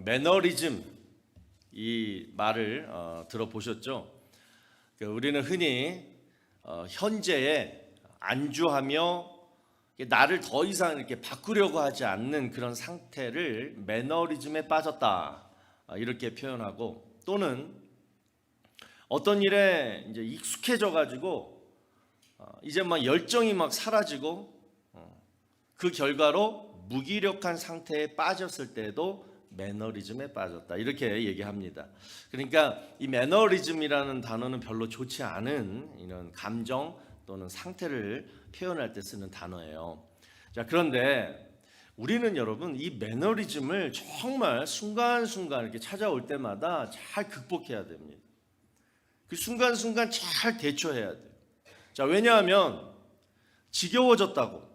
매너리즘 이 말을 들어보셨죠? 우리는 흔히 현재에 안주하며 나를 더 이상 이렇게 바꾸려고 하지 않는 그런 상태를 매너리즘에 빠졌다 이렇게 표현하고, 또는 어떤 일에 이제 익숙해져 가지고 이제 막 열정이 막 사라지고 그 결과로 무기력한 상태에 빠졌을 때도 매너리즘에 빠졌다 이렇게 얘기합니다. 그러니까 이 매너리즘이라는 단어는 별로 좋지 않은 이런 감정 또는 상태를 표현할 때 쓰는 단어예요. 자, 그런데 우리는 여러분 이 매너리즘을 정말 순간순간 이렇게 찾아올 때마다 잘 극복해야 됩니다. 그 순간순간 잘 대처해야 돼요. 자, 왜냐하면 지겨워졌다고,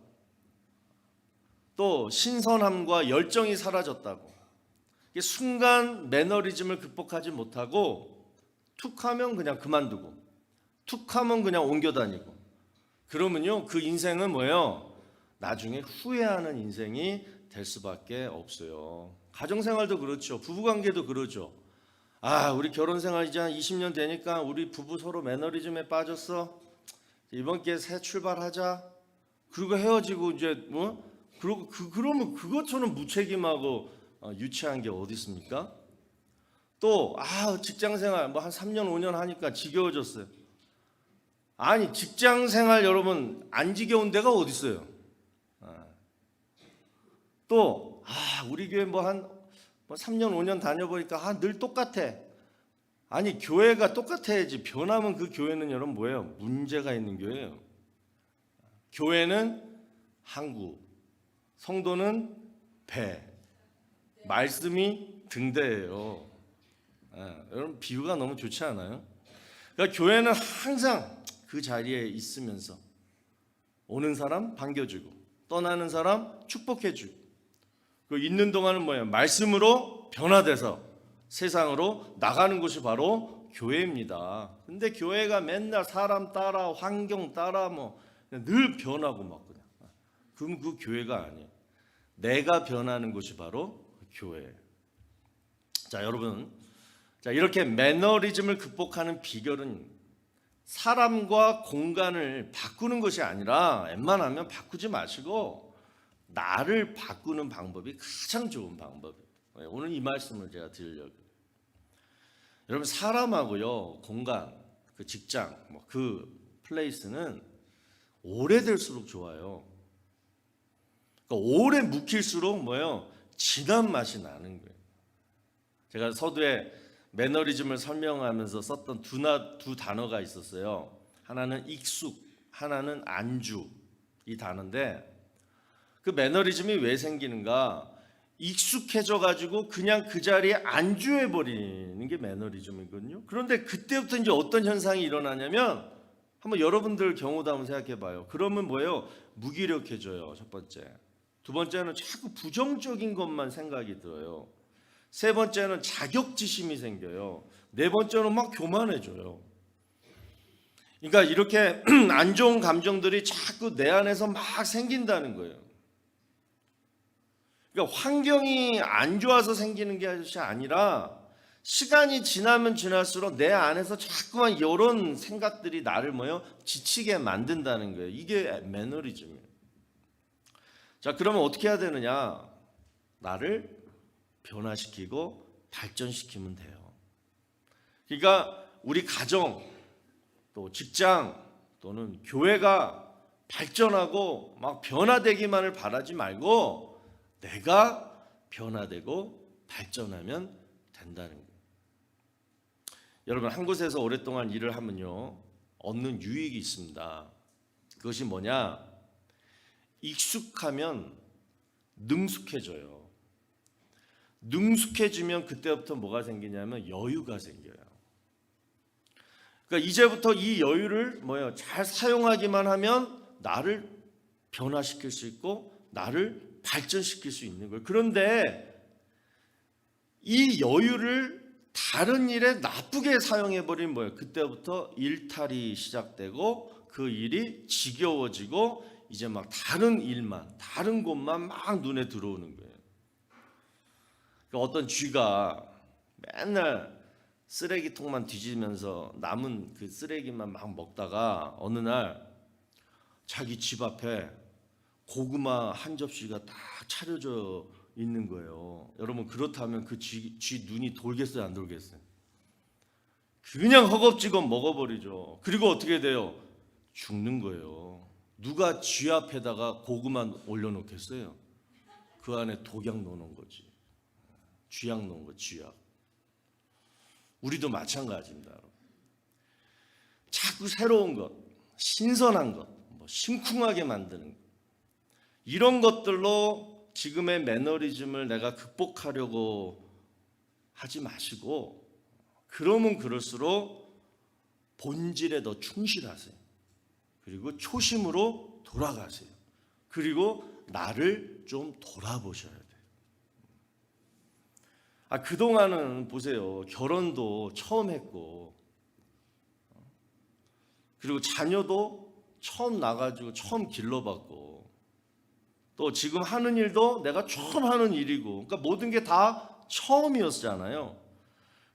또 신선함과 열정이 사라졌다고, 순간 매너리즘을 극복하지 못하고 툭하면 그냥 그만두고 툭하면 그냥 옮겨다니고, 그러면요 그 인생은 뭐예요? 나중에 후회하는 인생이 될 수밖에 없어요. 가정생활도 그렇죠. 부부관계도 그러죠. 우리 결혼생활 이제 한 20년 되니까 우리 부부 서로 매너리즘에 빠졌어. 이번 기회에 새 출발하자. 그리고 헤어지고 이제 그러면 그것처럼 무책임하고 유치한 게 어디 있습니까? 또 직장생활 뭐 한 3년 5년 하니까 지겨워졌어요. 아니 직장생활 여러분 안 지겨운 데가 어디 있어요? 또 우리 교회 뭐 한 3년 5년 다녀보니까 늘 똑같아. 아니 교회가 똑같아야지. 변하면 그 교회는 여러분 뭐예요? 문제가 있는 교회예요. 교회는 항구, 성도는 배, 말씀이 등대예요. 여러분 비유가 너무 좋지 않아요? 그러니까 교회는 항상 그 자리에 있으면서 오는 사람 반겨주고 떠나는 사람 축복해주고, 그 있는 동안은 뭐예요? 말씀으로 변화돼서 세상으로 나가는 곳이 바로 교회입니다. 근데 교회가 맨날 사람 따라 환경 따라 늘 변하고 막 그냥, 그럼 그 교회가 아니에요. 내가 변하는 곳이 바로 교회예요. 자, 여러분, 자, 이렇게 매너리즘을 극복하는 비결은 사람과 공간을 바꾸는 것이 아니라 웬만하면 바꾸지 마시고 나를 바꾸는 방법이 가장 좋은 방법이에요. 오늘 이 말씀을 제가 드리려고. 여러분 사람하고요 공간, 그 직장, 그 플레이스는 오래될수록 좋아요. 그러니까 오래 묵힐수록 진한 맛이 나는 거예요. 제가 서두에 매너리즘을 설명하면서 썼던 두 단어가 있었어요. 하나는 익숙, 하나는 안주. 이 단어인데 그 매너리즘이 왜 생기는가? 익숙해져 가지고 그냥 그 자리에 안주해 버리는 게 매너리즘이거든요. 그런데 그때부터 이제 어떤 현상이 일어나냐면, 한번 여러분들 경우도 한번 생각해 봐요. 그러면 뭐예요? 무기력해져요. 첫 번째. 두 번째는 자꾸 부정적인 것만 생각이 들어요. 세 번째는 자격지심이 생겨요. 네 번째는 막 교만해져요. 그러니까 이렇게 안 좋은 감정들이 자꾸 내 안에서 막 생긴다는 거예요. 그러니까 환경이 안 좋아서 생기는 게 아니라 시간이 지나면 지날수록 내 안에서 자꾸만 이런 생각들이 나를 지치게 만든다는 거예요. 이게 매너리즘이에요. 자, 그러면 어떻게 해야 되느냐? 나를 변화시키고 발전시키면 돼요. 그러니까 우리 가정, 또 직장, 또는 교회가 발전하고 막 변화되기만을 바라지 말고 내가 변화되고 발전하면 된다는 거예요. 여러분 한 곳에서 오랫동안 일을 하면요 얻는 유익이 있습니다. 그것이 뭐냐? 익숙하면 능숙해져요. 능숙해지면 그때부터 뭐가 생기냐면 여유가 생겨요. 그러니까 이제부터 이 여유를 잘 사용하기만 하면 나를 변화시킬 수 있고 나를 발전시킬 수 있는 거예요. 그런데 이 여유를 다른 일에 나쁘게 사용해버리면 그때부터 일탈이 시작되고 그 일이 지겨워지고 이제 막 다른 일만, 다른 곳만 막 눈에 들어오는 거예요. 어떤 쥐가 맨날 쓰레기통만 뒤지면서 남은 그 쓰레기만 막 먹다가 어느 날 자기 집 앞에 고구마 한 접시가 다 차려져 있는 거예요. 여러분 그렇다면 그 쥐 눈이 돌겠어요, 안 돌겠어요? 그냥 허겁지겁 먹어버리죠. 그리고 어떻게 돼요? 죽는 거예요. 누가 쥐 앞에다가 고구마 올려놓겠어요? 그 안에 독약 넣어놓은 거지. 쥐약 넣은 거, 쥐약. 우리도 마찬가지입니다. 여러분. 자꾸 새로운 것, 신선한 것, 심쿵하게 만드는 것, 이런 것들로 지금의 매너리즘을 내가 극복하려고 하지 마시고, 그러면 그럴수록 본질에 더 충실하세요. 그리고 초심으로 돌아가세요. 그리고 나를 좀 돌아보셔야 돼요. 그동안은 보세요. 결혼도 처음 했고, 그리고 자녀도 처음 나가지고 처음 길러봤고, 또 지금 하는 일도 내가 처음 하는 일이고, 그러니까 모든 게 다 처음이었잖아요.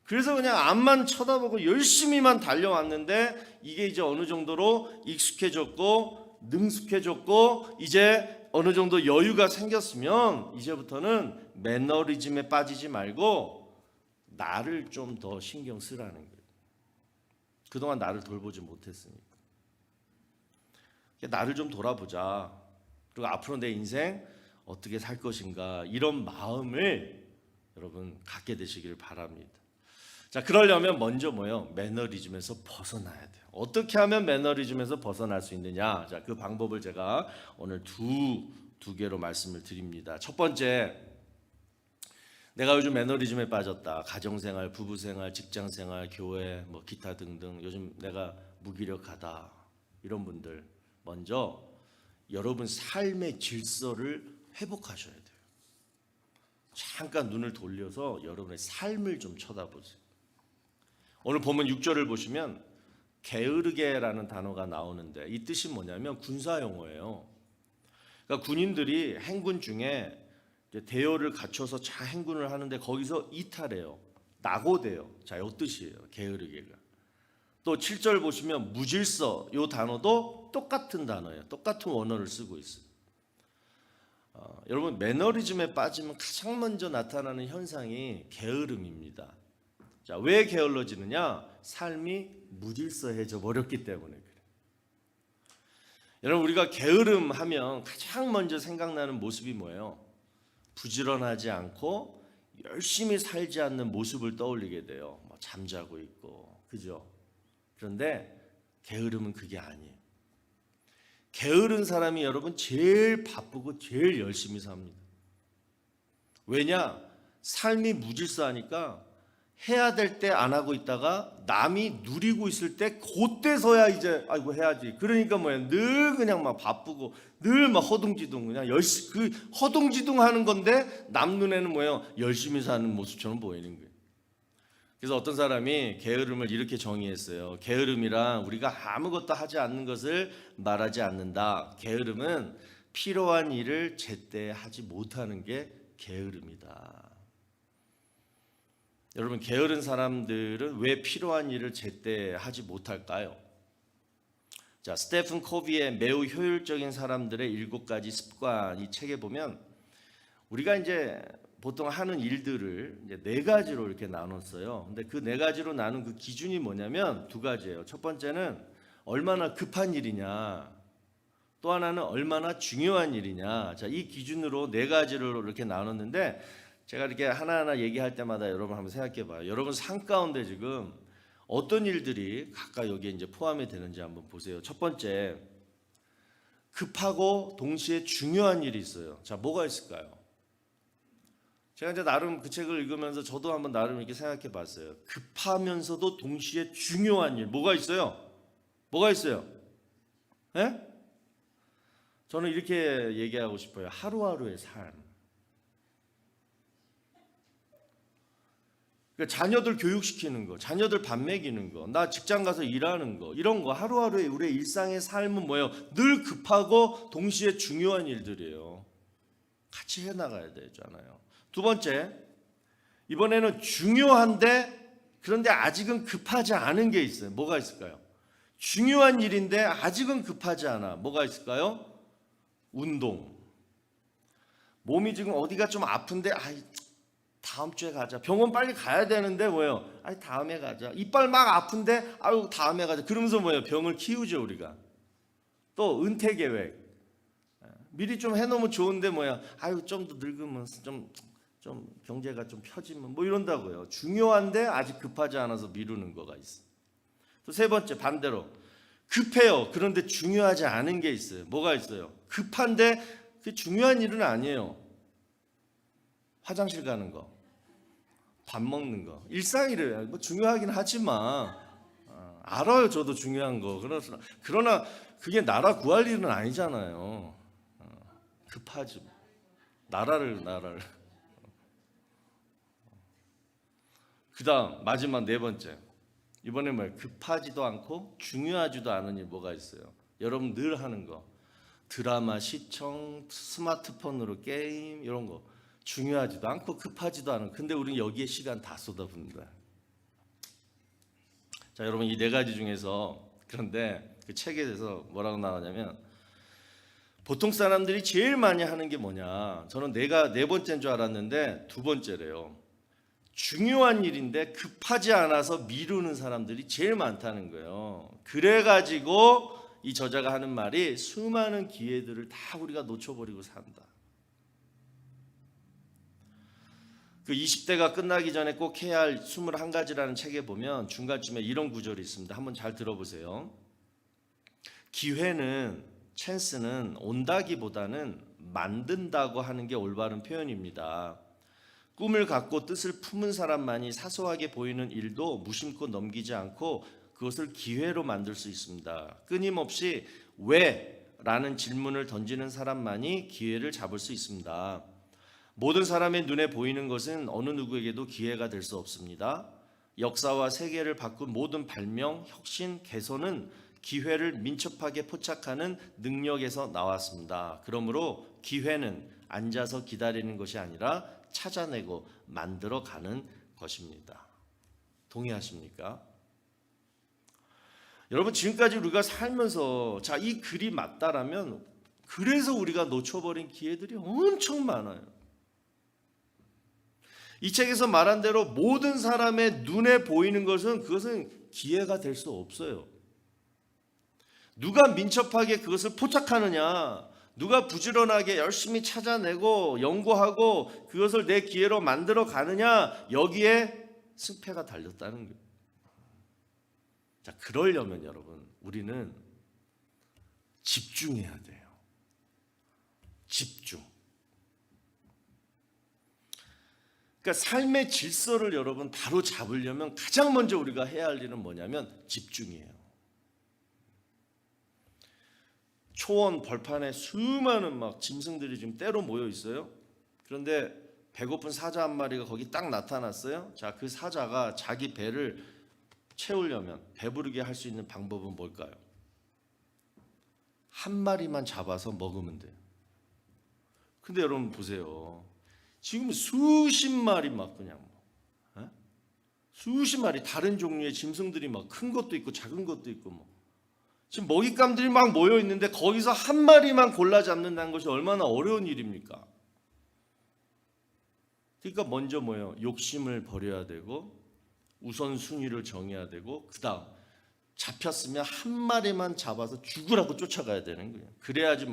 그래서 그냥 앞만 쳐다보고 열심히만 달려왔는데, 이게 이제 어느 정도로 익숙해졌고 능숙해졌고 이제 어느 정도 여유가 생겼으면 이제부터는 매너리즘에 빠지지 말고 나를 좀 더 신경 쓰라는 거예요. 그동안 나를 돌보지 못했으니까. 나를 좀 돌아보자. 그리고 앞으로 내 인생 어떻게 살 것인가, 이런 마음을 여러분 갖게 되시길 바랍니다. 자, 그러려면 먼저 뭐예요? 매너리즘에서 벗어나야 돼요. 어떻게 하면 매너리즘에서 벗어날 수 있느냐? 자, 그 방법을 제가 오늘 두 개로 말씀을 드립니다. 첫 번째, 내가 요즘 매너리즘에 빠졌다. 가정생활, 부부생활, 직장생활, 교회, 기타 등등 요즘 내가 무기력하다. 이런 분들 먼저 여러분 삶의 질서를 회복하셔야 돼요. 잠깐 눈을 돌려서 여러분의 삶을 좀 쳐다보세요. 오늘 본문 6절을 보시면 게으르게라는 단어가 나오는데 이 뜻이 뭐냐면 군사 용어예요. 그러니까 군인들이 행군 중에 대열을 갖춰서 잘 행군을 하는데 거기서 이탈해요. 낙오돼요. 자, 이 뜻이에요. 게으르게가. 또 7절 보시면 무질서, 이 단어도 똑같은 단어예요. 똑같은 원어를 쓰고 있어요. 여러분 매너리즘에 빠지면 가장 먼저 나타나는 현상이 게으름입니다. 자, 왜 게을러지느냐? 삶이 무질서해져 버렸기 때문에 그래요. 여러분 우리가 게으름하면 가장 먼저 생각나는 모습이 뭐예요? 부지런하지 않고 열심히 살지 않는 모습을 떠올리게 돼요. 잠자고 있고, 그죠? 그런데 게으름은 그게 아니에요. 게으른 사람이 여러분 제일 바쁘고 제일 열심히 삽니다. 왜냐? 삶이 무질서하니까 해야 될 때 안 하고 있다가 남이 누리고 있을 때 그때서야 이제 아이고 해야지. 그러니까 뭐야? 늘 그냥 막 바쁘고 늘 막 허둥지둥 그냥 그 허둥지둥 하는 건데 남 눈에는 뭐예요? 열심히 사는 모습처럼 보이는 거예요. 그래서 어떤 사람이 게으름을 이렇게 정의했어요. 게으름이란 우리가 아무것도 하지 않는 것을 말하지 않는다. 게으름은 필요한 일을 제때 하지 못하는 게 게으름이다. 여러분 게으른 사람들은 왜 필요한 일을 제때 하지 못할까요? 자, 스테픈 코비의 매우 효율적인 사람들의 7가지 습관, 이 책에 보면 우리가 이제 보통 하는 일들을 이제 4가지로 이렇게 나눴어요. 근데 그 4가지로 나눈 그 기준이 뭐냐면 2가지예요. 첫 번째는 얼마나 급한 일이냐, 또 하나는 얼마나 중요한 일이냐. 자, 이 기준으로 4가지로 이렇게 나눴는데 제가 이렇게 하나하나 얘기할 때마다 여러분 한번 생각해 봐요. 여러분 삶 가운데 지금 어떤 일들이 각각 여기에 이제 포함이 되는지 한번 보세요. 첫 번째, 급하고 동시에 중요한 일이 있어요. 자, 뭐가 있을까요? 제가 이제 나름 그 책을 읽으면서 저도 한번 나름 이렇게 생각해 봤어요. 급하면서도 동시에 중요한 일, 뭐가 있어요? 뭐가 있어요? 예? 저는 이렇게 얘기하고 싶어요. 하루하루의 삶. 그러니까 자녀들 교육시키는 거, 자녀들 밥 먹이는 거, 나 직장 가서 일하는 거, 이런 거 하루하루의 우리의 일상의 삶은 뭐예요? 늘 급하고 동시에 중요한 일들이에요. 같이 해나가야 되잖아요. 두 번째, 이번에는 중요한데 그런데 아직은 급하지 않은 게 있어요. 뭐가 있을까요? 중요한 일인데 아직은 급하지 않아. 뭐가 있을까요? 운동. 몸이 지금 어디가 좀 아픈데 다음 주에 가자. 병원 빨리 가야 되는데 뭐예요? 다음에 가자. 이빨 막 아픈데 다음에 가자. 그러면서 뭐예요? 병을 키우죠 우리가. 또 은퇴 계획. 미리 좀 해놓으면 좋은데 뭐야? 좀 더 늙으면 좀 경제가 좀 펴지면 뭐 이런다고요. 중요한데 아직 급하지 않아서 미루는 거가 있어. 또 세 번째 반대로 급해요. 그런데 중요하지 않은 게 있어요. 뭐가 있어요? 급한데 그게 중요한 일은 아니에요. 화장실 가는 거, 밥 먹는 거, 일상이래요. 뭐 중요하긴 하지만 알아요. 저도 중요한 거. 그러나 그게 나라 구할 일은 아니잖아요. 급하지. 나라를. 그다음 마지막 네 번째. 이번에 뭐예요? 급하지도 않고 중요하지도 않은 일 뭐가 있어요? 여러분 늘 하는 거. 드라마 시청, 스마트폰으로 게임 이런 거. 중요하지도 않고 급하지도 않은. 근데 우리는 여기에 시간 다 쏟아붓는 거야. 자, 여러분 이 네 가지 중에서 그런데 그 책에 대해서 뭐라고 나오냐면 보통 사람들이 제일 많이 하는 게 뭐냐? 저는 내가 네 번째인 줄 알았는데 두 번째래요. 중요한 일인데 급하지 않아서 미루는 사람들이 제일 많다는 거예요. 그래가지고 이 저자가 하는 말이 수많은 기회들을 다 우리가 놓쳐버리고 산다. 그 20대가 끝나기 전에 꼭 해야 할 21가지라는 책에 보면 중간쯤에 이런 구절이 있습니다. 한번 잘 들어보세요. 기회는, 찬스는 온다기보다는 만든다고 하는 게 올바른 표현입니다. 꿈을 갖고 뜻을 품은 사람만이 사소하게 보이는 일도 무심코 넘기지 않고 그것을 기회로 만들 수 있습니다. 끊임없이 왜? 라는 질문을 던지는 사람만이 기회를 잡을 수 있습니다. 모든 사람의 눈에 보이는 것은 어느 누구에게도 기회가 될 수 없습니다. 역사와 세계를 바꾼 모든 발명, 혁신, 개선은 기회를 민첩하게 포착하는 능력에서 나왔습니다. 그러므로 기회는 앉아서 기다리는 것이 아니라 찾아내고 만들어가는 것입니다. 동의하십니까? 여러분 지금까지 우리가 살면서 이 글이 맞다라면 그래서 우리가 놓쳐버린 기회들이 엄청 많아요. 이 책에서 말한 대로 모든 사람의 눈에 보이는 그것은 기회가 될 수 없어요. 누가 민첩하게 그것을 포착하느냐, 누가 부지런하게 열심히 찾아내고 연구하고 그것을 내 기회로 만들어 가느냐, 여기에 승패가 달렸다는 거예요. 자, 그러려면 여러분 우리는 집중해야 돼요. 집중. 그러니까 삶의 질서를 여러분 바로 잡으려면 가장 먼저 우리가 해야 할 일은 뭐냐면 집중이에요. 초원 벌판에 수많은 짐승들이 지금 때로 모여 있어요. 그런데 배고픈 사자 한 마리가 거기 딱 나타났어요. 자, 그 사자가 자기 배를 채우려면 배부르게 할 수 있는 방법은 뭘까요? 한 마리만 잡아서 먹으면 돼요. 근데 여러분 보세요. 지금 수십 마리 수십 마리 다른 종류의 짐승들이 큰 것도 있고 작은 것도 있고 지금 먹잇감들이 모여 있는데 거기서 한 마리만 골라 잡는다는 것이 얼마나 어려운 일입니까? 그러니까 먼저 욕심을 버려야 되고 우선순위를 정해야 되고 그다음 잡혔으면 한 마리만 잡아서 죽으라고 쫓아가야 되는 거예요. 그래야지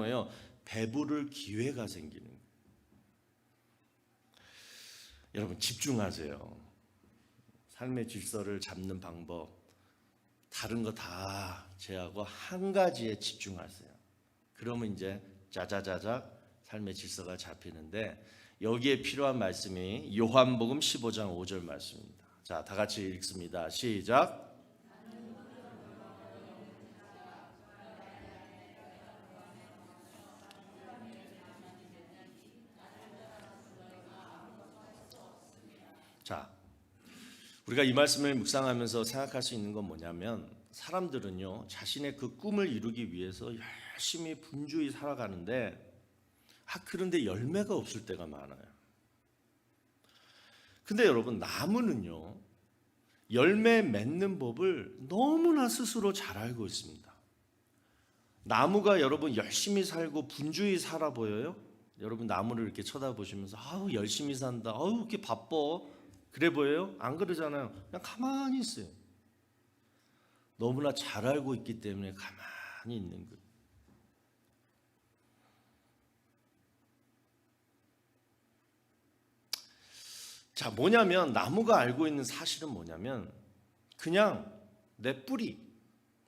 배부를 기회가 생기는 거예요. 여러분 집중하세요. 삶의 질서를 잡는 방법 다른 거 다 제하고 한 가지에 집중하세요. 그러면 이제 자자자자 삶의 질서가 잡히는데 여기에 필요한 말씀이 요한복음 15장 5절 말씀입니다. 자, 다 같이 읽습니다. 시작. 자, 우리가 이 말씀을 묵상하면서 생각할 수 있는 건 뭐냐면 사람들은요 자신의 그 꿈을 이루기 위해서 열심히 분주히 살아가는데 그런데 열매가 없을 때가 많아요. 근데 여러분, 나무는요, 열매 맺는 법을 너무나 스스로 잘 알고 있습니다. 나무가 여러분 열심히 살고 분주히 살아 보여요? 여러분 나무를 이렇게 쳐다보시면서 아우 열심히 산다, 아우 이렇게 바빠, 그래 보여요? 안 그러잖아요. 그냥 가만히 있어요. 너무나 잘 알고 있기 때문에 가만히 있는 거예요. 자, 뭐냐면 나무가 알고 있는 사실은 뭐냐면 그냥 내 뿌리,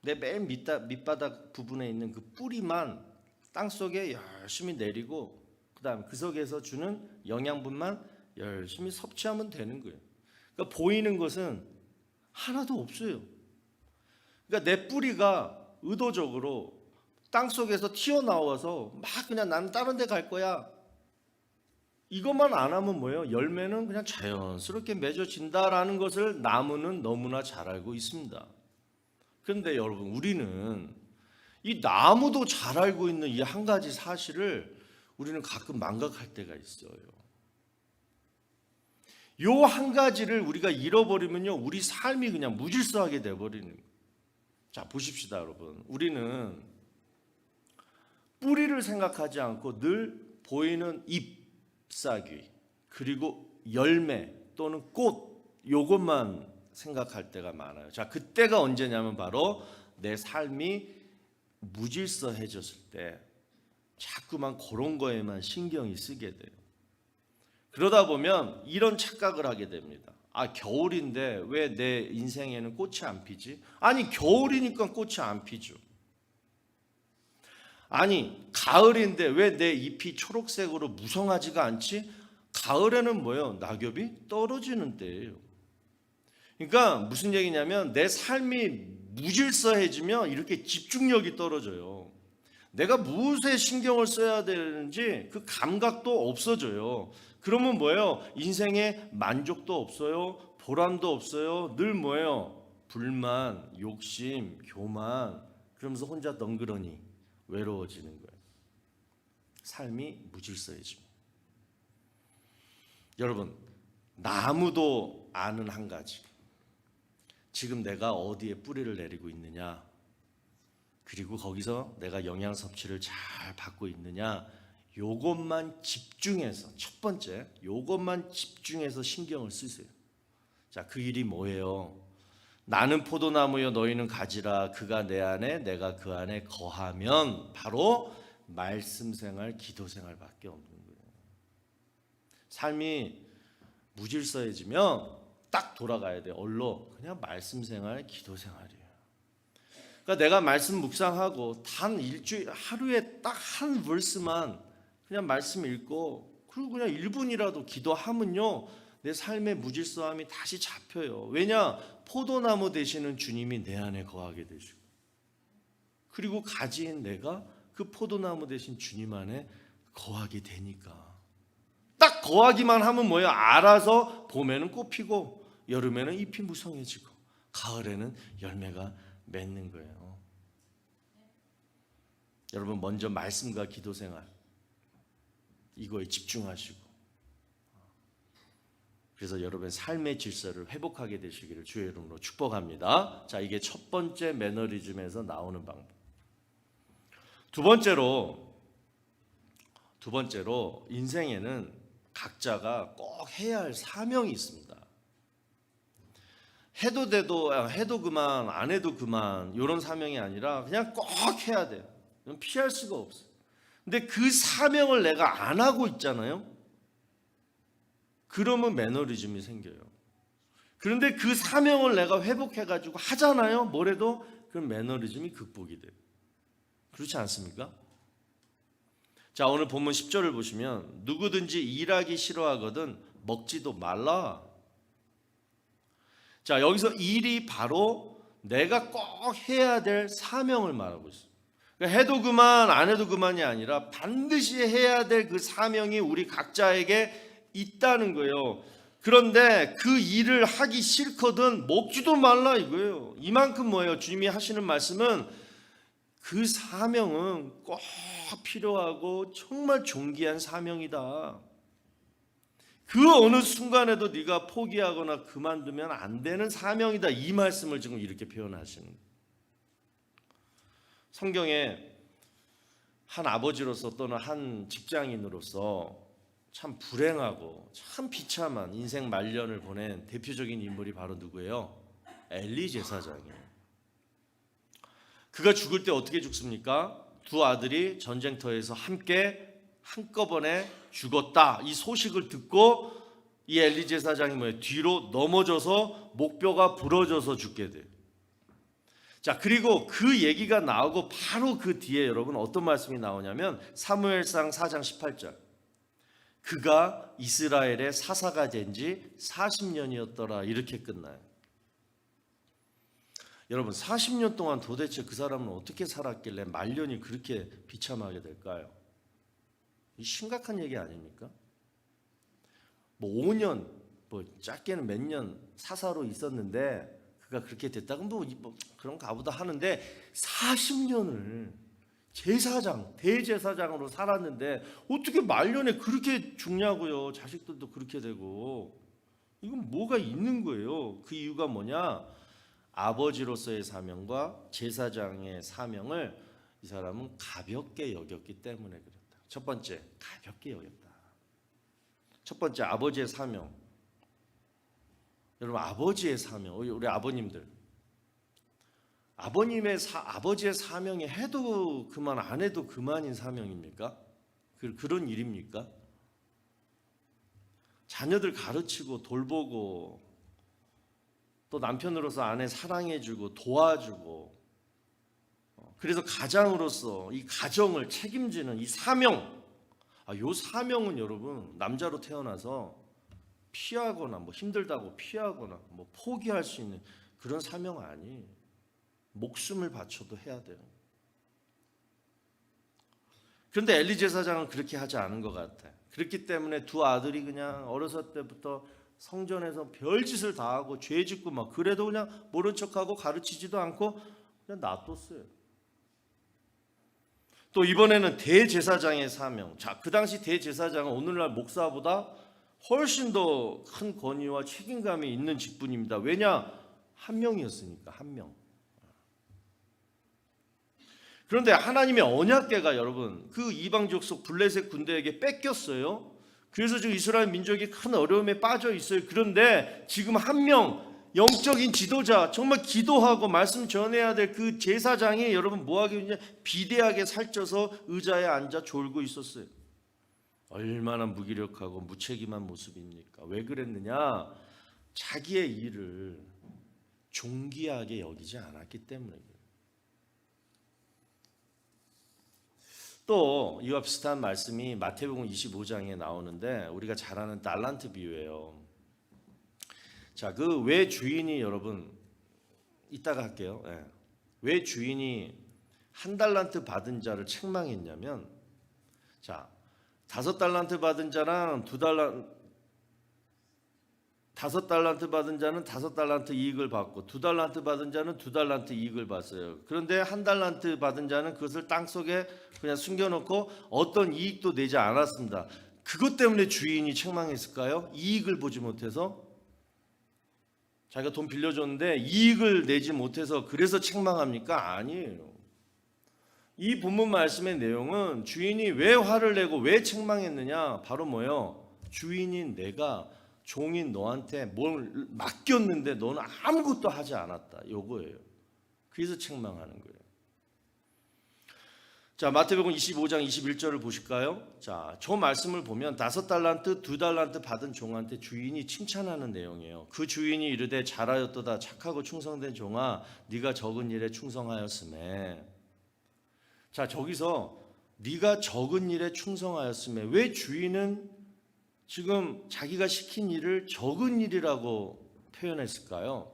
내 맨 밑바닥 부분에 있는 그 뿌리만 땅속에 열심히 내리고 그다음 그 속에서 주는 영양분만 열심히 섭취하면 되는 거예요. 그러니까 보이는 것은 하나도 없어요. 그러니까 내 뿌리가 의도적으로 땅속에서 튀어나와서 막 그냥 나는 다른 데 갈 거야, 이것만 안 하면 뭐예요? 열매는 그냥 자연스럽게 맺어진다라는 것을 나무는 너무나 잘 알고 있습니다. 그런데 여러분, 우리는 이 나무도 잘 알고 있는 이 한 가지 사실을 우리는 가끔 망각할 때가 있어요. 요 한 가지를 우리가 잃어버리면요, 우리 삶이 그냥 무질서하게 돼버리는 거예요. 자, 보십시다 여러분. 우리는 뿌리를 생각하지 않고 늘 보이는 잎사귀 그리고 열매 또는 꽃, 요것만 생각할 때가 많아요. 자, 그때가 언제냐면 바로 내 삶이 무질서해졌을 때 자꾸만 그런 거에만 신경이 쓰게 돼요. 그러다 보면 이런 착각을 하게 됩니다. 아, 겨울인데 왜 내 인생에는 꽃이 안 피지? 아니, 겨울이니까 꽃이 안 피죠. 아니, 가을인데 왜 내 잎이 초록색으로 무성하지가 않지? 가을에는 뭐예요? 낙엽이 떨어지는 때예요. 그러니까 무슨 얘기냐면 내 삶이 무질서해지면 이렇게 집중력이 떨어져요. 내가 무엇에 신경을 써야 되는지 그 감각도 없어져요. 그러면 뭐예요? 인생에 만족도 없어요. 보람도 없어요. 늘 뭐예요? 불만, 욕심, 교만, 그러면서 혼자 덩그러니 외로워지는 거예요. 삶이 무질서해집니다. 여러분, 나무도 아는 한 가지. 지금 내가 어디에 뿌리를 내리고 있느냐, 그리고 거기서 내가 영양 섭취를 잘 받고 있느냐, 요것만 집중해서, 첫 번째 요것만 집중해서 신경을 쓰세요. 자, 그 일이 뭐예요? 나는 포도나무여 너희는 가지라, 그가 내 안에 내가 그 안에 거하면, 바로 말씀 생활, 기도 생활밖에 없는 거예요. 삶이 무질서해지면 딱 돌아가야 돼. 얼로 그냥 말씀 생활, 기도 생활이에요. 그러니까 내가 말씀 묵상하고 단 일주일 하루에 딱 한 verse만 그냥 말씀 읽고 그리고 그냥 1분이라도 기도하면요, 내 삶의 무질서함이 다시 잡혀요. 왜냐? 포도나무 되시는 주님이 내 안에 거하게 되시고, 그리고 가지인 내가 그 포도나무 되신 주님 안에 거하게 되니까. 딱 거하기만 하면 뭐예요? 알아서 봄에는 꽃 피고 여름에는 잎이 무성해지고 가을에는 열매가 맺는 거예요. 여러분, 먼저 말씀과 기도 생활, 이거에 집중하시고, 그래서 여러분의 삶의 질서를 회복하게 되시기를 주의 이름으로 축복합니다. 자, 이게 첫 번째 매너리즘에서 나오는 방법. 두 번째로 인생에는 각자가 꼭 해야 할 사명이 있습니다. 해도 돼도 해도 그만, 안 해도 그만, 이런 사명이 아니라 그냥 꼭 해야 돼요. 피할 수가 없어요. 근데 그 사명을 내가 안 하고 있잖아요. 그러면 매너리즘이 생겨요. 그런데 그 사명을 내가 회복해가지고 하잖아요. 뭐래도 그럼 매너리즘이 극복이 돼요. 그렇지 않습니까? 자, 오늘 본문 10절을 보시면 누구든지 일하기 싫어하거든 먹지도 말라. 자, 여기서 일이 바로 내가 꼭 해야 될 사명을 말하고 있어요. 그러니까 해도 그만, 안 해도 그만이 아니라 반드시 해야 될 그 사명이 우리 각자에게 있다는 거예요. 그런데 그 일을 하기 싫거든 먹지도 말라 이거예요. 이만큼 뭐예요? 주님이 하시는 말씀은 그 사명은 꼭 필요하고 정말 존귀한 사명이다. 그 어느 순간에도 네가 포기하거나 그만두면 안 되는 사명이다. 이 말씀을 지금 이렇게 표현하시는 거예요. 성경에 한 아버지로서 또는 한 직장인으로서 참 불행하고 참 비참한 인생 말년을 보낸 대표적인 인물이 바로 누구예요? 엘리 제사장이에요. 그가 죽을 때 어떻게 죽습니까? 두 아들이 전쟁터에서 함께 한꺼번에 죽었다. 이 소식을 듣고 이 엘리 제사장이 뭐예요? 뒤로 넘어져서 목뼈가 부러져서 죽게 돼요. 자, 그리고 그 얘기가 나오고 바로 그 뒤에 여러분 어떤 말씀이 나오냐면 사무엘상 4장 18절. 그가 이스라엘의 사사가 된 지 40년이었더라. 이렇게 끝나요. 여러분 40년 동안 도대체 그 사람은 어떻게 살았길래 말년이 그렇게 비참하게 될까요? 이 심각한 얘기 아닙니까? 뭐 5년, 뭐 짧게는 몇 년 사사로 있었는데 그가 그렇게 됐다고 뭐 그런가 보다 하는데 40년을 제사장, 대제사장으로 살았는데 어떻게 말년에 그렇게 죽냐고요. 자식들도 그렇게 되고. 이건 뭐가 있는 거예요. 그 이유가 뭐냐? 아버지로서의 사명과 제사장의 사명을 이 사람은 가볍게 여겼기 때문에 그렇다. 첫 번째, 가볍게 여겼다. 첫 번째, 아버지의 사명. 여러분, 아버지의 사명, 우리 아버님들, 아버지의 사명이 해도 그만 안 해도 그만인 사명입니까? 그런 일입니까? 자녀들 가르치고 돌보고 또 남편으로서 아내 사랑해주고 도와주고, 그래서 가장으로서 이 가정을 책임지는 이 사명, 이 사명은 여러분 남자로 태어나서 피하거나 뭐 힘들다고 피하거나 뭐 포기할 수 있는 그런 사명 아니에요. 목숨을 바쳐도 해야 돼요. 그런데 엘리 제사장은 그렇게 하지 않은 것 같아요. 그렇기 때문에 두 아들이 그냥 어렸을 때부터 성전에서 별짓을 다 하고 죄 짓고 막 그래도 그냥 모른 척하고 가르치지도 않고 그냥 놔뒀어요. 또 이번에는 대제사장의 사명. 자, 그 당시 대제사장은 오늘날 목사보다 훨씬 더 큰 권위와 책임감이 있는 직분입니다. 왜냐? 한 명이었으니까, 한 명. 그런데 하나님의 언약궤가 여러분 그 이방 족속 블레셋 군대에게 뺏겼어요. 그래서 지금 이스라엘 민족이 큰 어려움에 빠져 있어요. 그런데 지금 한 명 영적인 지도자, 정말 기도하고 말씀 전해야 될 그 제사장이 여러분 뭐하게 그냥 비대하게 살쪄서 의자에 앉아 졸고 있었어요. 얼마나 무기력하고 무책임한 모습입니까? 왜 그랬느냐? 자기의 일을 존귀하게 여기지 않았기 때문에 그래요. 또 이와 비슷한 말씀이 마태복음 25장에 나오는데 우리가 잘 아는 달란트 비유예요. 자, 그 왜 주인이 여러분 이따가 할게요. 네. 왜 주인이 한 달란트 받은 자를 책망했냐면, 자, 5달란트 받은 자랑 5달란트 받은 자는 5달란트 이익을 받고 2달란트 받은 자는 2달란트 이익을 받았어요. 그런데 1달란트 받은 자는 그것을 땅속에 그냥 숨겨놓고 어떤 이익도 내지 않았습니다. 그것 때문에 주인이 책망했을까요? 이익을 보지 못해서? 자기가 돈 빌려줬는데 이익을 내지 못해서 그래서 책망합니까? 아니에요. 이 본문 말씀의 내용은 주인이 왜 화를 내고 왜 책망했느냐? 바로 뭐예요? 주인인 내가 종인 너한테 뭘 맡겼는데 너는 아무것도 하지 않았다. 요거예요. 그래서 책망하는 거예요. 자, 마태복음 25장 21절을 보실까요? 자, 저 말씀을 보면 5달란트, 2달란트 받은 종한테 주인이 칭찬하는 내용이에요. 그 주인이 이르되 잘하였도다 착하고 충성된 종아, 네가 적은 일에 충성하였으매. 자, 저기서 네가 적은 일에 충성하였으매. 왜 주인은 지금 자기가 시킨 일을 적은 일이라고 표현했을까요?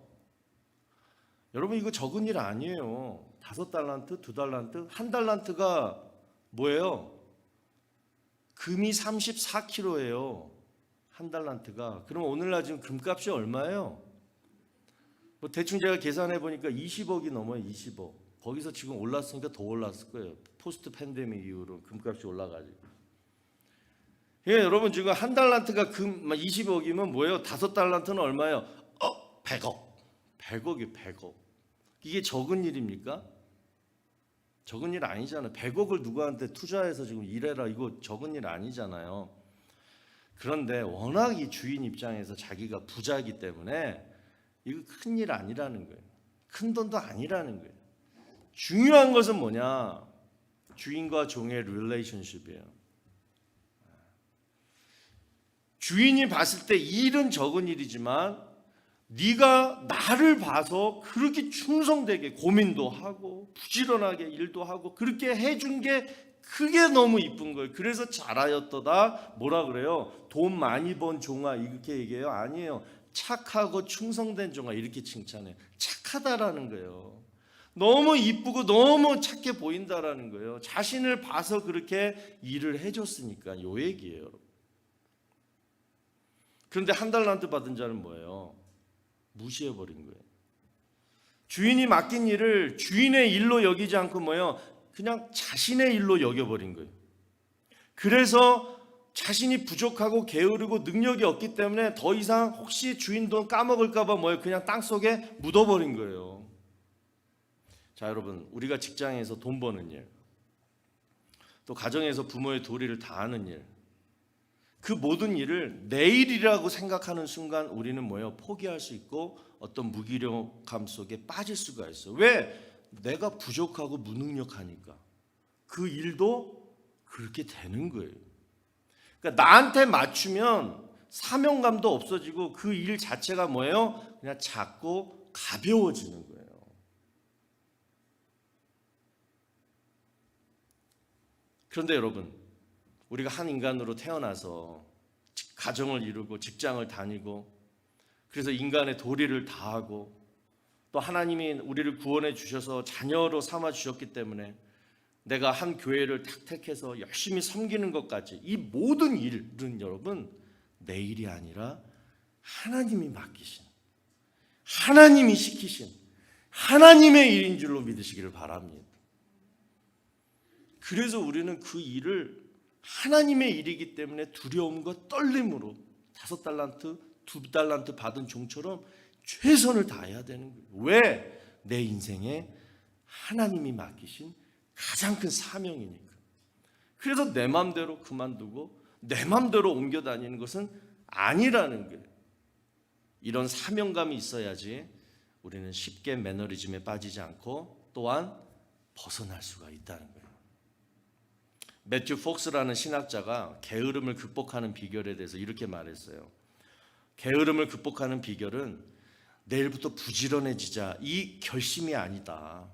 여러분 이거 적은 일 아니에요. 5달란트, 2달란트, 1달란트가 뭐예요? 금이 34kg예요. 1달란트가. 그럼 오늘날 지금 금값이 얼마예요? 뭐 대충 제가 계산해 보니까 20억이 넘어요. 20억. 거기서 지금 올랐으니까 더 올랐을 거예요. 포스트 팬데믹 이후로 금값이 올라가지고. 예, 여러분 지금 한 달란트가 금 20억이면 뭐예요? 5달란트는 얼마예요? 100억. 100억이 100억. 이게 적은 일입니까? 적은 일 아니잖아요. 100억을 누구한테 투자해서 지금 일해라, 이거 적은 일 아니잖아요. 그런데 워낙 이 주인 입장에서 자기가 부자이기 때문에 이거 큰 일 아니라는 거예요. 큰 돈도 아니라는 거예요. 중요한 것은 뭐냐? 주인과 종의 릴레이션십이에요. 주인이 봤을 때 일은 적은 일이지만 네가 나를 봐서 그렇게 충성되게 고민도 하고 부지런하게 일도 하고 그렇게 해준 게 그게 너무 이쁜 거예요. 그래서 잘하였도다. 뭐라 그래요? 돈 많이 번 종아 이렇게 얘기해요? 아니에요. 착하고 충성된 종아 이렇게 칭찬해요. 착하다라는 거예요. 너무 이쁘고 너무 착해 보인다라는 거예요. 자신을 봐서 그렇게 일을 해줬으니까 요 얘기예요, 여러분. 그런데 한 달란트 받은 자는 뭐예요? 무시해버린 거예요. 주인이 맡긴 일을 주인의 일로 여기지 않고 뭐예요? 그냥 자신의 일로 여겨버린 거예요. 그래서 자신이 부족하고 게으르고 능력이 없기 때문에 더 이상 혹시 주인 돈 까먹을까봐 뭐예요? 그냥 땅속에 묻어버린 거예요. 자, 여러분, 우리가 직장에서 돈 버는 일, 또 가정에서 부모의 도리를 다하는 일, 그 모든 일을 내 일이라고 생각하는 순간 우리는 뭐예요? 포기할 수 있고 어떤 무기력함 속에 빠질 수가 있어요. 왜? 내가 부족하고 무능력하니까. 그 일도 그렇게 되는 거예요. 그러니까 나한테 맞추면 사명감도 없어지고 그 일 자체가 뭐예요? 그냥 작고 가벼워지는 거예요. 그런데 여러분, 우리가 한 인간으로 태어나서 가정을 이루고 직장을 다니고 그래서 인간의 도리를 다하고 또 하나님이 우리를 구원해 주셔서 자녀로 삼아 주셨기 때문에 내가 한 교회를 탁 택해서 열심히 섬기는 것까지 이 모든 일은 여러분 내 일이 아니라 하나님이 맡기신, 하나님이 시키신 하나님의 일인 줄로 믿으시기를 바랍니다. 그래서 우리는 그 일을 하나님의 일이기 때문에 두려움과 떨림으로 5달란트, 2달란트 받은 종처럼 최선을 다해야 되는 거예요. 왜? 내 인생에 하나님이 맡기신 가장 큰 사명이니까. 그래서 내 맘대로 그만두고 내 맘대로 옮겨 다니는 것은 아니라는 거예요. 이런 사명감이 있어야지 우리는 쉽게 매너리즘에 빠지지 않고 또한 벗어날 수가 있다는 거예요. 매튜 폭스라는 신학자가 게으름을 극복하는 비결에 대해서 이렇게 말했어요. 게으름을 극복하는 비결은 내일부터 부지런해지자 이 결심이 아니다.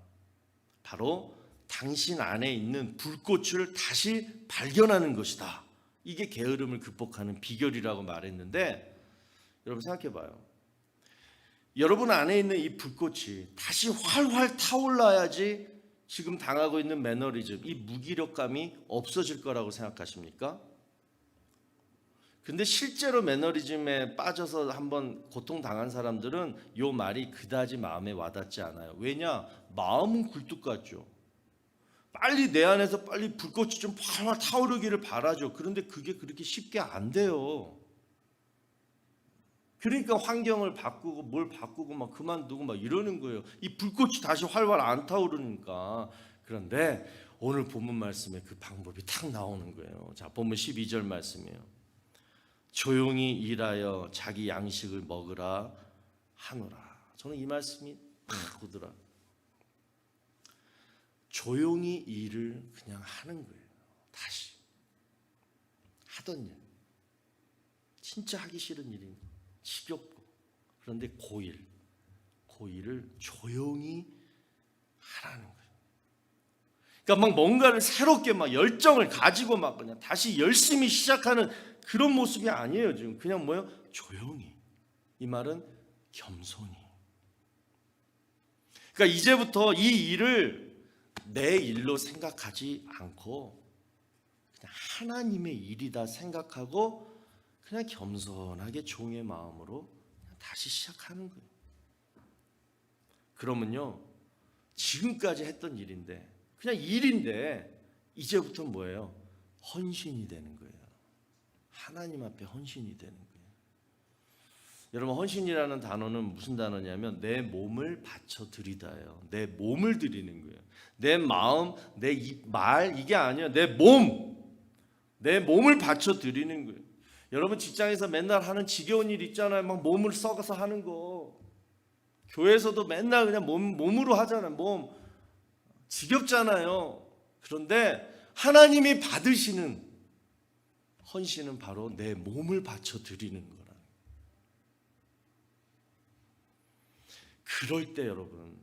바로 당신 안에 있는 불꽃을 다시 발견하는 것이다. 이게 게으름을 극복하는 비결이라고 말했는데 여러분 생각해 봐요. 여러분 안에 있는 이 불꽃이 다시 활활 타올라야지 지금 당하고 있는 매너리즘, 이 무기력감이 없어질 거라고 생각하십니까? 근데 실제로 매너리즘에 빠져서 한번 고통당한 사람들은 이 말이 그다지 마음에 와닿지 않아요. 왜냐? 마음은 굴뚝 같죠. 빨리 내 안에서 빨리 불꽃이 좀 활활 타오르기를 바라죠. 그런데 그게 그렇게 쉽게 안 돼요. 그러니까 환경을 바꾸고 뭘 바꾸고 막 그만두고 막 이러는 거예요. 이 불꽃이 다시 활활 안 타오르니까. 그런데 오늘 본문 말씀에 그 방법이 탁 나오는 거예요. 자, 본문 12절 말씀이에요. 조용히 일하여 자기 양식을 먹으라 하노라. 저는 이 말씀이 탁 오더라. 조용히 일을 그냥 하는 거예요. 다시 하던 일, 진짜 하기 싫은 일입니다. 지겹고. 그런데 그 일을 조용히 하라는 거예요. 그러니까 막 뭔가를 새롭게 막 열정을 가지고 막 그냥 다시 열심히 시작하는 그런 모습이 아니에요. 지금 그냥 뭐예요? 조용히. 이 말은 겸손히. 그러니까 이제부터 이 일을 내 일로 생각하지 않고 그냥 하나님의 일이다 생각하고 그냥 겸손하게 종의 마음으로 다시 시작하는 거예요. 그러면요, 지금까지 했던 일인데 그냥 일인데 이제부터 뭐예요? 헌신이 되는 거예요. 하나님 앞에 헌신이 되는 거예요. 여러분, 헌신이라는 단어는 무슨 단어냐면 내 몸을 바쳐 드리다예요. 내 몸을 드리는 거예요. 내 마음, 내 말 이게 아니에요. 내 몸을 바쳐 드리는 거예요. 여러분, 직장에서 맨날 하는 지겨운 일 있잖아요. 막 몸을 썩어서 하는 거. 교회에서도 맨날 그냥 몸으로 하잖아요. 몸 지겹잖아요. 그런데 하나님이 받으시는 헌신은 바로 내 몸을 바쳐 드리는 거라. 그럴 때 여러분,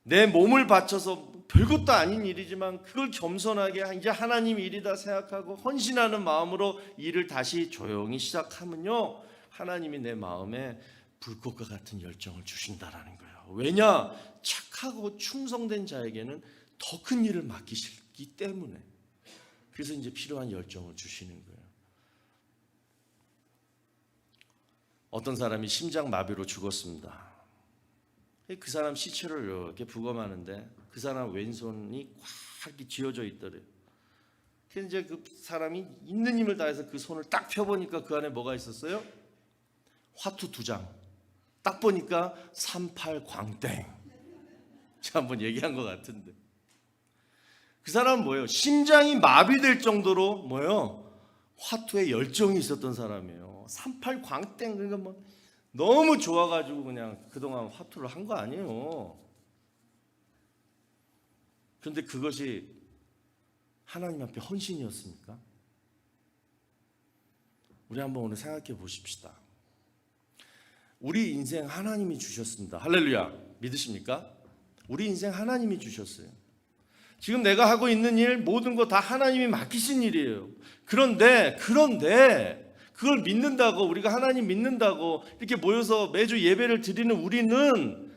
내 몸을 바쳐서 별것도 아닌 일이지만 그걸 겸손하게 이제 하나님 일이다 생각하고 헌신하는 마음으로 일을 다시 조용히 시작하면요, 하나님이 내 마음에 불꽃과 같은 열정을 주신다라는 거예요. 왜냐? 착하고 충성된 자에게는 더 큰 일을 맡기시기 때문에. 그래서 이제 필요한 열정을 주시는 거예요. 어떤 사람이 심장마비로 죽었습니다. 그 사람 시체를 이렇게 부검하는데 그 사람 왼손이 꽉 이렇게 쥐어져 있더래요. 그래서 이제 그 사람이 있는 힘을 다해서 그 손을 딱 펴보니까 그 안에 뭐가 있었어요? 화투 2장. 딱 보니까 38 광땡. 제가 한번 얘기한 것 같은데. 그 사람은 뭐예요? 심장이 마비될 정도로 뭐예요? 화투에 열정이 있었던 사람이에요. 38 광땡. 그러니까 뭐 너무 좋아가지고 그냥 그동안 화투를 한 거 아니에요. 그런데 그것이 하나님 앞에 헌신이었습니까? 우리 한번 오늘 생각해 보십시다. 우리 인생 하나님이 주셨습니다. 할렐루야. 믿으십니까? 우리 인생 하나님이 주셨어요. 지금 내가 하고 있는 일 모든 거 다 하나님이 맡기신 일이에요. 그런데 그걸 믿는다고, 우리가 하나님 믿는다고 이렇게 모여서 매주 예배를 드리는 우리는,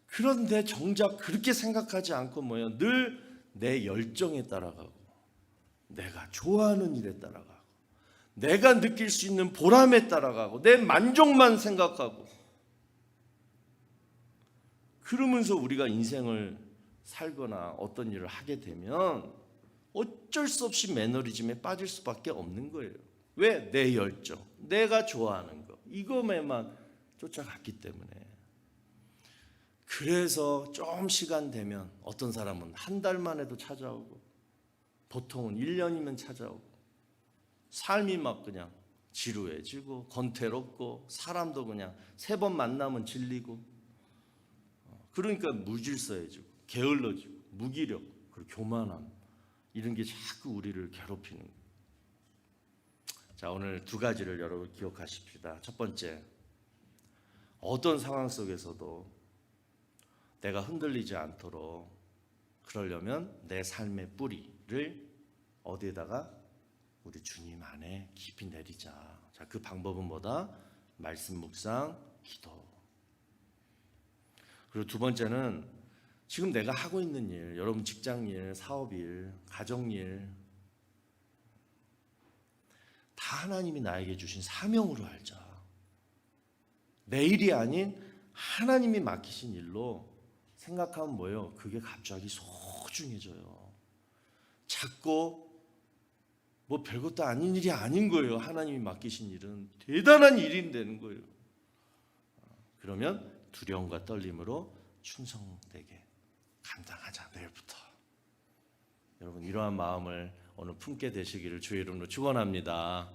그런데 정작 그렇게 생각하지 않고 뭐예요? 늘 내 열정에 따라가고 내가 좋아하는 일에 따라가고 내가 느낄 수 있는 보람에 따라가고 내 만족만 생각하고, 그러면서 우리가 인생을 살거나 어떤 일을 하게 되면 어쩔 수 없이 매너리즘에 빠질 수밖에 없는 거예요. 왜? 내 열정, 내가 좋아하는 거, 이것에만 쫓아갔기 때문에. 그래서 좀 시간 되면 어떤 사람은 한 달 만에도 찾아오고 보통은 1년이면 찾아오고, 삶이 막 그냥 지루해지고 권태롭고 사람도 그냥 3번 만나면 질리고, 그러니까 무질서해지고 게을러지고 무기력, 그리고 교만함, 이런 게 자꾸 우리를 괴롭히는 거예요. 자, 오늘 2가지를 여러분 기억하십시다. 첫 번째, 어떤 상황 속에서도 내가 흔들리지 않도록 그러려면 내 삶의 뿌리를 어디에다가? 우리 주님 안에 깊이 내리자. 자, 그 방법은 뭐다? 말씀 묵상, 기도. 그리고 2번째는 지금 내가 하고 있는 일, 여러분 직장일, 사업일, 가정일, 다 하나님이 나에게 주신 사명으로 알자. 내 일이 아닌 하나님이 맡기신 일로 생각하면 뭐예요? 그게 갑자기 소중해져요. 작고 뭐 별것도 아닌 일이 아닌 거예요. 하나님이 맡기신 일은 대단한 일이 되는 거예요. 그러면 두려움과 떨림으로 충성되게 감당하자. 내일부터. 여러분, 이러한 마음을 오늘 품게 되시기를 주의 이름으로 축원합니다.